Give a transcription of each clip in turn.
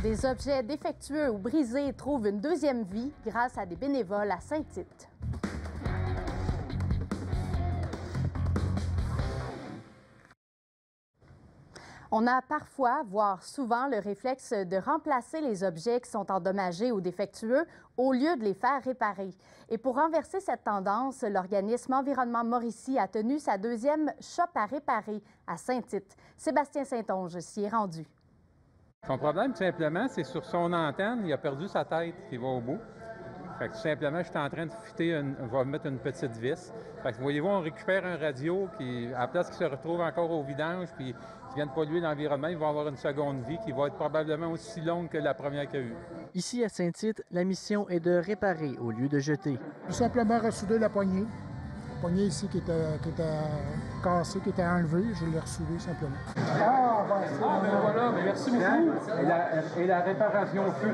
Des objets défectueux ou brisés trouvent une deuxième vie grâce à des bénévoles à Saint-Tite. On a parfois, voire souvent, le réflexe de remplacer les objets qui sont endommagés ou défectueux au lieu de les faire réparer. Et pour renverser cette tendance, l'organisme Environnement Mauricie a tenu sa deuxième shop à réparer à Saint-Tite. Sébastien Saint-Onge s'y est rendu. Son problème, tout simplement, c'est sur son antenne, il a perdu sa tête qui va au bout. Fait que tout simplement, je suis en train de fitter, je vais mettre une petite vis. Fait que voyez-vous, on récupère un radio qui, à la place qu'il se retrouve encore au vidange puis qui vient de polluer l'environnement, il va avoir une seconde vie qui va être probablement aussi longue que la première qu'il y a eu. Ici à Saint-Tite, la mission est de réparer au lieu de jeter. Tout simplement ressouder la poignée. La poignée ici qui était cassée, qui était enlevée, je l'ai ressoudée simplement. Ben voilà, merci beaucoup. Et la réparation fut.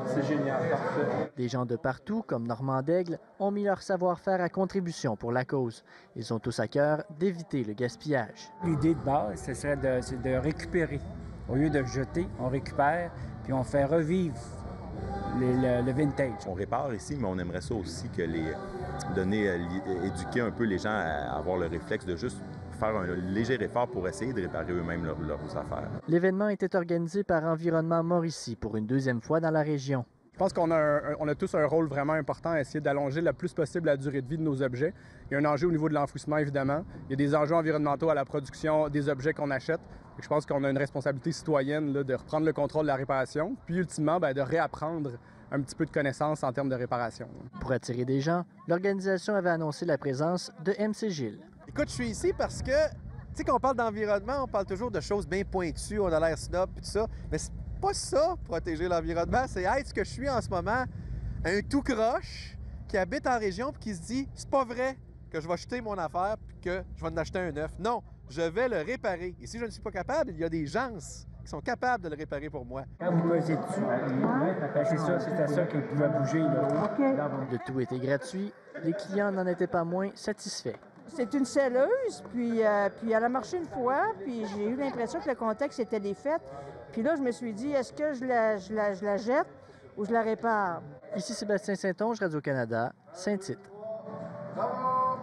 C'est génial, parfait. Des gens de partout, comme Normand Daigle, ont mis leur savoir-faire à contribution pour la cause. Ils ont tous à cœur d'éviter le gaspillage. L'idée de base, ce serait de récupérer. Au lieu de jeter, on récupère, puis on fait revivre le vintage. On répare ici, mais on aimerait ça aussi que éduquer un peu les gens à avoir le réflexe de juste faire un léger effort pour essayer de réparer eux-mêmes leurs affaires. L'événement était organisé par Environnement Mauricie pour une deuxième fois dans la région. Je pense qu'on a tous un rôle vraiment important à essayer d'allonger le plus possible la durée de vie de nos objets. Il y a un enjeu au niveau de l'enfouissement, évidemment. Il y a des enjeux environnementaux à la production des objets qu'on achète. Je pense qu'on a une responsabilité citoyenne là, de reprendre le contrôle de la réparation, puis ultimement de réapprendre un petit peu de connaissances en termes de réparation. Pour attirer des gens, l'organisation avait annoncé la présence de MC Gilles. Écoute, je suis ici parce que, tu sais, quand on parle d'environnement, on parle toujours de choses bien pointues, on a l'air snob et tout ça, mais c'est pas ça, protéger l'environnement, c'est être ce que je suis en ce moment, un tout croche qui habite en région et qui se dit, c'est pas vrai que je vais jeter mon affaire puis que je vais en acheter un neuf. Non, je vais le réparer. Et si je ne suis pas capable, il y a des gens qui sont capables de le réparer pour moi. Quand vous pesez dessus, c'est ça, c'était ça qui pouvait bouger. Là. Le tout était gratuit. Les clients n'en étaient pas moins satisfaits. C'est une selleuse, puis elle a marché une fois, puis j'ai eu l'impression que le contexte était défait. Puis là, je me suis dit, est-ce que je la jette ou je la répare? Ici Sébastien Saint-Onge, Radio-Canada, Saint-Tite. Bravo!